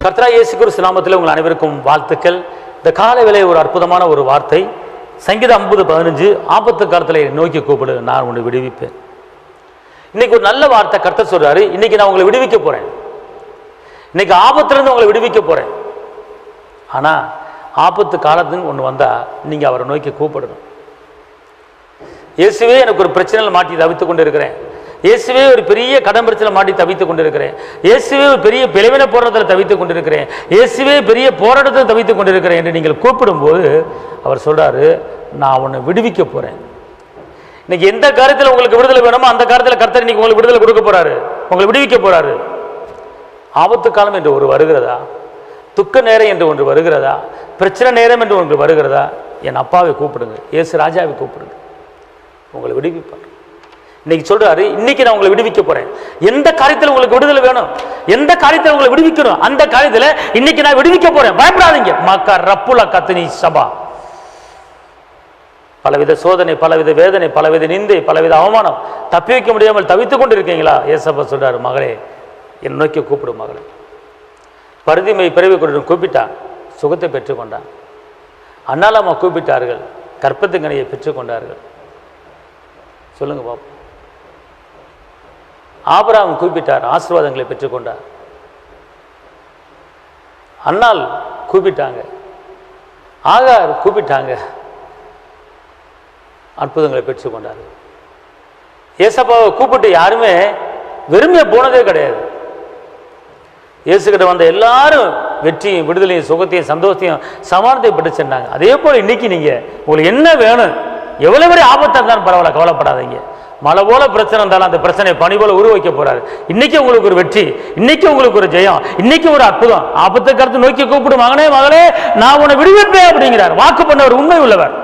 கர்த்தராகிய இயேசு கிறிஸ்து நாமத்தில் உங்கள் அனைவருக்கும் வாழ்த்துக்கள். இந்த காலை வேளை ஒரு அற்புதமான ஒரு வார்த்தை. சங்கீதம் 50:15, ஆபத்து காலத்தில் நோக்கி கூப்பிடு, நான் உன்னை விடுவிப்பேன். இன்னைக்கு ஒரு நல்ல வார்த்தை கர்த்தர் சொல்றாரு. இன்னைக்கு நான் உங்களை விடுவிக்க போறேன். இன்னைக்கு ஆபத்திலிருந்து உங்களை விடுவிக்க போறேன். ஆனா ஆபத்து காலத்துன்னு ஒன்று வந்தா நீங்க அவரை நோக்கி கூப்பிடணும். இயேசுவே, எனக்கு ஒரு பிரச்சனையில் மாட்டி தவித்துக் கொண்டு இருக்கிறேன். இயேசுவே, ஒரு பெரிய கடன் பிரச்சனை மாட்டி தவித்துக் கொண்டிருக்கிறேன். இயேசுவே, ஒரு பெரிய பிளவின போராட்டத்தில் தவித்துக் கொண்டிருக்கிறேன். இயேசுவே, பெரிய போராட்டத்தில் தவித்துக் கொண்டிருக்கிறேன் என்று நீங்கள் கூப்பிடும்போது அவர் சொல்றாரு, நான் உன்னை விடுவிக்க போறேன். இன்னைக்கு எந்த காரியத்தில் உங்களுக்கு விடுதலை வேணுமோ அந்த காரியத்தில் கர்த்தர் இன்னைக்கு உங்களுக்கு விடுதலை கொடுக்க போறாரு, உங்களை விடுவிக்க போறாரு. ஆபத்து காலம் என்று ஒரு வருகிறதா? துக்க நேரம் என்று ஒன்று வருகிறதா? பிரச்சனை நேரம் என்று ஒன்று வருகிறதா? என் அப்பாவை கூப்பிடுங்க, இயேசு ராஜாவை கூப்பிடுங்க, உங்களை விடுவிப்பார். இன்னைக்கு சொல்றாரு, இன்னைக்கு நான் உங்களை விடுவிக்க போறேன். எந்த காரியத்தில் உங்களுக்கு விடுதலை வேணும், எந்த காரியத்தில் உங்களை விடுவிக்கணும், அந்த காரியத்தில் இன்னைக்கு நான் விடுவிக்க போறேன். பயப்படாதீங்க. மக்கா ரப்புல கத்தினி சபா. பலவித சோதனை, பலவித வேதனை, பலவித நிந்தை, பலவித அவமானம், தப்பி வைக்க முடியாமல் தவித்துக் கொண்டு இருக்கீங்களா? ஏசப்பா சொல்றாரு, மகளே என் நோக்கி கூப்பிடும் மகளே. பருதிமை பிறவி கொண்டு கூப்பிட்டான், சுகத்தை பெற்றுக்கொண்டான். அண்ணாலாமா கூப்பிட்டார்கள், கற்பத்துங்கனையை பெற்றுக்கொண்டார்கள். சொல்லுங்க பாப்போம். ஆபிரகாம் கூப்பிட்டார், ஆசீர்வாதங்களை பெற்றுக்கொண்டார். அன்னாள் கூப்பிட்டாங்க, ஆகார் கூப்பிட்டாங்க, அற்புதங்களை பெற்றுக்கொண்டார்கள். ஏசப்பாவை கூப்பிட்டு யாருமே விரும்பிய போனதே கிடையாது. இயேசுகிட்ட வந்த எல்லாரும் வெற்றியும் விடுதலையும் சுகத்தையும் சந்தோஷத்தையும் சமாதானத்தையும் பெற்று சென்றாங்க. அதே போல இன்னைக்கு நீங்க உங்களுக்கு என்ன வேணும், எவ்வளவு பெரிய ஆபத்தாக இருந்தாலும் பரவாயில்ல, கவலைப்படாதீங்க. மழை போல பிரச்சனை இருந்தாலும் அந்த பிரச்சனையை பனி போல உருவாக்க போறாரு. இன்னைக்கு உங்களுக்கு ஒரு வெற்றி, இன்னைக்கு உங்களுக்கு ஒரு ஜெயம், இன்னைக்கு ஒரு அற்புதம். ஆபத்தை கருத்து நோக்கி கூப்பிடும், மகனே மகளே நான் உன்னை விடுவிப்பேன் அப்படிங்கிறார். வாக்கு பண்ணவர், உண்மை உள்ளவர்.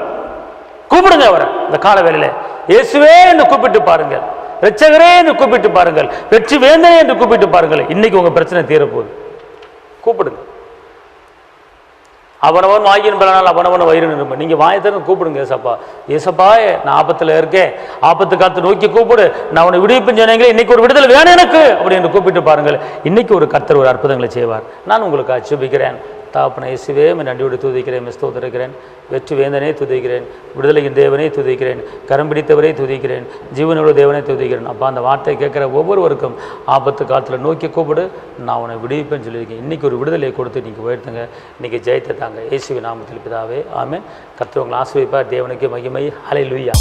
கூப்பிடுங்க அவரை இந்த கால வேளையில. இயேசுவே என்று கூப்பிட்டு பாருங்கள், இரட்சகரே என்று கூப்பிட்டு பாருங்கள், வெற்றி வேந்தனே என்று கூப்பிட்டு பாருங்கள். இன்னைக்கு உங்க பிரச்சனை தீரப்போகுது. கூப்பிடுங்க. அவனவன் வாங்கின பலனால் அவனவன் வயிறு நிரம்ப. நீங்க வாயத்திறந்து கூப்பிடுங்க, ஏசப்பா ஏசப்பா நான் ஆபத்துல இருக்கேன், ஆபத்து காத்து நோக்கி கூப்பிடு, நான் உன்னை விடுவிப்புன்னு சொன்னீங்களே, இன்னைக்கு ஒரு விடுதலை வேணும் எனக்கு அப்படின்னு கூப்பிட்டு பாருங்கள். இன்னைக்கு ஒரு கர்த்தர் ஒரு அற்புதங்களை செய்வார். நான் உங்களுக்கு ஆட்சேபிக்கிறேன். தாப்பனை இயேசுவே நன்றியோடு துதிக்கிறேன், ஸ்தோத்திரிக்கிறேன். வெற்றி வேந்தனே துதிக்கிறேன், விடுதலையின் தேவனே துதிக்கிறேன், கரம் பிடித்தவரே துதிக்கிறேன், ஜீவனோட தேவனே துதிக்கிறேன். அப்போ அந்த வார்த்தை கேட்குற ஒவ்வொருவருக்கும் ஆபத்து காலத்தில் நோக்கி கூப்பிடு, நான் உன்னை விடுவிப்பேன்னு சொல்லியிருக்கேன். இன்றைக்கி ஒரு விடுதலையை கொடுத்து நீங்கள் உயர்த்துங்க, இன்றைக்கி ஜெயத்தை தாங்க. இயேசுவின் நாமத்தில் பிதாவே, ஆமென். கர்த்தர் உங்களை ஆசீர்வதிப்பார். தேவனுக்கு மகிமை. ஹல்லேலூயா.